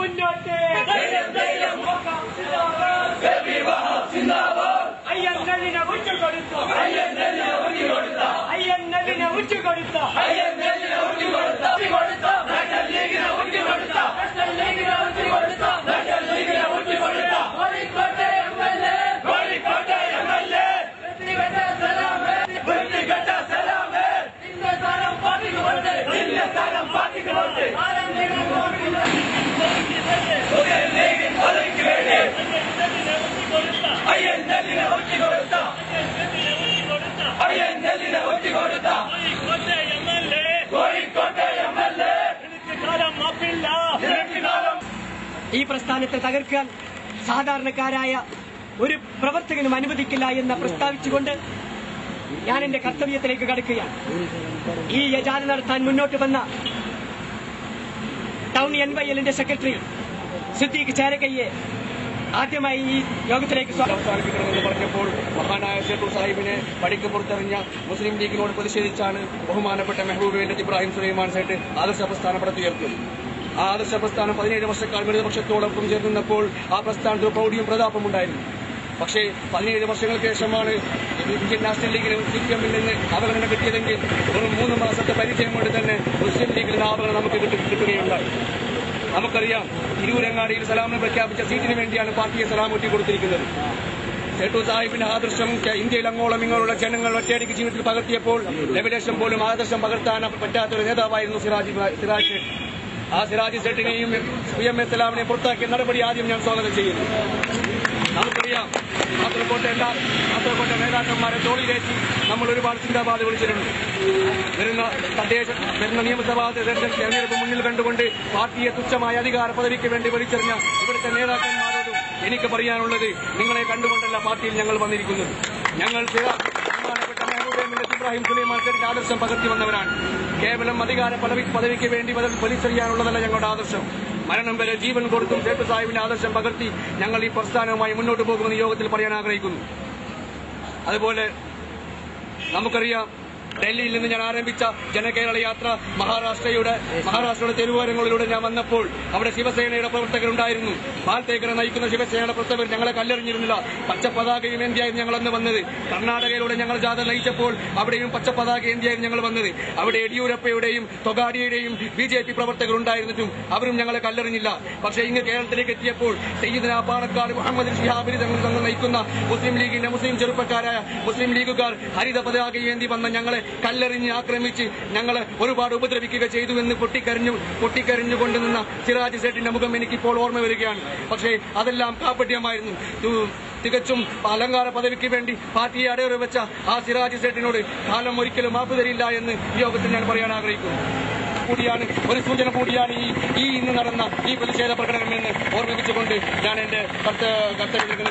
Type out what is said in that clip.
മുന്നോട്ട് അയ്യന്നലിനെ ഉച്ചുകൊടുത്തു അയ്യന്നലിനെ ഉച്ചുകൊടുത്തു ഈ പ്രസ്ഥാനത്തെ തകർക്കാൻ സാധാരണക്കാരായ ഒരു പ്രവർത്തകനും അനുവദിക്കില്ല എന്ന് പ്രസ്താവിച്ചുകൊണ്ട് ഞാൻ എന്റെ കർത്തവ്യത്തിലേക്ക് കടക്കുകയാണ്. ഈ ജാഥ നടത്താൻ മുന്നോട്ട് വന്ന ടൗൺ NYL-ന്റെ സെക്രട്ടറി സിദ്ദീഖ് ചേരകയ്യെ ആദ്യമായി ഈ യോഗത്തിലേക്ക് അവസാനിപ്പിക്കണമെന്ന് പറഞ്ഞപ്പോൾ മഹാനായ ഷേഖ് സാഹിബിനെ പടിക്ക് പുറത്തെറിഞ്ഞ മുസ്ലിം ലീഗിനോട് പ്രതിഷേധിച്ചാണ് ബഹുമാനപ്പെട്ട മെഹബൂബ് ഇബ്രാഹിം സുലൈമാൻ സേട്ട് ആദർശ പ്രസ്ഥാനം പടുത്തുയർത്തുന്നത്. ആ ആദർശ പ്രസ്ഥാനം 17 വർഷക്കാലം ഇടതുപക്ഷത്തോടൊപ്പം ചേർന്നപ്പോൾ ആ പ്രസ്ഥാനത്തിന് പ്രൗഢിയും പ്രതാപമുണ്ടായിരുന്നു. പക്ഷേ 17 വർഷങ്ങൾക്ക് ശേഷമാണ് ഇന്ത്യൻ നാഷണൽ ലീഗിന് CPM-ൽ നിന്ന് അവഗണന കിട്ടിയതെങ്കിൽ വെറും 3 മാസത്തെ പരിചയം കൊണ്ട് തന്നെ മുസ്ലിം ലീഗിൽ അവഗണന നമുക്ക് കിട്ടുകയുണ്ടായി. നമുക്കറിയാം, തിരൂരങ്ങാടിയിൽ സലാമിന് പ്രഖ്യാപിച്ച സീറ്റിന് വേണ്ടിയാണ് പാർട്ടിയെ സലാം ഒറ്റി കൊടുത്തിരിക്കുന്നത്. ഷേഖ് സാഹിബിന്റെ ആദർശം ഇന്ത്യയിൽ അങ്ങോളം ഇങ്ങോട്ടുള്ള ജനങ്ങൾ ഒറ്റയടിക്ക് ജീവിതത്തിൽ പകർത്തിയപ്പോൾ ലവലേശം പോലും ആദർശം പകർത്താൻ പറ്റാത്തൊരു നേതാവായിരുന്നു സിറാജ്. ആ സിറാജ് സെട്ടിനെയും PMS സലാമിനെയും പുറത്താക്കിയ നടപടി ആദ്യം ഞാൻ സ്വാഗതം ചെയ്യുന്നു. നമുക്കറിയാം, കാസർകോട്ടെ നേതാക്കന്മാരെ തോളിലേറ്റി നമ്മൾ ഒരുപാട് ചിന്താബാധ വിളിച്ചിട്ടുണ്ട്. വരുന്ന നിയമസഭാ തെരഞ്ഞെടുപ്പ് മുന്നിൽ കണ്ടുകൊണ്ട് പാർട്ടിയെ തുച്ഛമായ അധികാര പദവിക്ക് വേണ്ടി വലിച്ചെറിഞ്ഞ ഇവിടുത്തെ നേതാക്കന്മാരോടും എനിക്ക് പറയാനുള്ളത്, നിങ്ങളെ കണ്ടുകൊണ്ടല്ല പാർട്ടിയിൽ ഞങ്ങൾ വന്നിരിക്കുന്നത്. ഞങ്ങൾ ബഹുമാനപ്പെട്ട മെഹബൂബ് ഇബ്രാഹിം സുലൈമാൻ സേട്ടിന്റെ ആദർശം പകർത്തി വന്നവരാണ്. കേവലം അധികാര പദവിക്ക് വേണ്ടി വലിച്ചെറിയാനുള്ളതല്ല ഞങ്ങളുടെ ആദർശം. മരണം വരെ ജീവൻ കൊടുത്തും ഷേഖ് സാഹിബിന്റെ ആദർശം പകർത്തി ഞങ്ങൾ ഈ പ്രസ്ഥാനവുമായി മുന്നോട്ട് പോകുമെന്ന് യോഗത്തിൽ പറയാൻ ആഗ്രഹിക്കുന്നു. അതുപോലെ നമുക്കറിയാം, ഡൽഹിയിൽ നിന്ന് ഞാൻ ആരംഭിച്ച ജനകേരള യാത്ര മഹാരാഷ്ട്രയുടെ തെരുവോരങ്ങളിലൂടെ ഞാൻ വന്നപ്പോൾ അവിടെ ശിവസേനയുടെ പ്രവർത്തകരുണ്ടായിരുന്നു. ബാൽതേക്കറെ നയിക്കുന്ന ശിവസേനയുടെ പ്രവർത്തകർ ഞങ്ങളെ കല്ലെറിഞ്ഞിരുന്നില്ല. പച്ചപ്പതാകയും ഏന്തിയായിരുന്നു ഞങ്ങൾ അന്ന് വന്നത്. കർണാടകയിലൂടെ ഞങ്ങൾ ജാഥ നയിച്ചപ്പോൾ അവിടെയും പച്ചപ്പതാക ഏന്തിയായിരുന്നു ഞങ്ങൾ വന്നത്. അവിടെ യെഡിയൂരപ്പയുടെയും തൊഗാഡിയുടെയും BJP പ്രവർത്തകരുണ്ടായിരുന്നിട്ടും അവരും ഞങ്ങളെ കല്ലെറിഞ്ഞില്ല. പക്ഷേ ഇങ്ങ് കേരളത്തിലേക്ക് എത്തിയപ്പോൾ സയ്യിദ്ന പാണക്കാട് മുഹമ്മദ് ഷിഹാബിന് തങ്ങൾ നയിക്കുന്ന മുസ്ലിം ലീഗിന്റെ മുസ്ലിം ചെറുപ്പക്കാരായ മുസ്ലിം ലീഗുകാർ ഹരിത പതാക ഏന്തി വന്ന ഞങ്ങളെ കല്ലെറിഞ്ഞ് ആക്രമിച്ച് ഞങ്ങളെ ഒരുപാട് ഉപദ്രവിക്കുക ചെയ്തുവെന്ന് പൊട്ടിക്കരഞ്ഞുകൊണ്ട് നിന്ന സിറാജ് സേട്ടിന്റെ മുഖം എനിക്കിപ്പോൾ ഓർമ്മ വരികയാണ്. പക്ഷേ അതെല്ലാം കാപ്പട്യമായിരുന്നു. തികച്ചും അലങ്കാര പദവിക്ക് വേണ്ടി പാർട്ടിയെ അടയറി വെച്ച ആ സിറാജ് സേട്ടിനോട് കാലം ഒരിക്കലും മാപ്പ് തരില്ല എന്ന് ഈ യോഗത്തിൽ ഞാൻ പറയാൻ ആഗ്രഹിക്കുന്നു. ഒരു സൂചന കൂടിയാണ് ഈ ഇന്ന് നടന്ന ഈ പ്രതിഷേധ പ്രകടനമെന്ന് ഓർമ്മിപ്പിച്ചുകൊണ്ട് ഞാൻ എന്റെ കർത്തവ്യത്തിൽ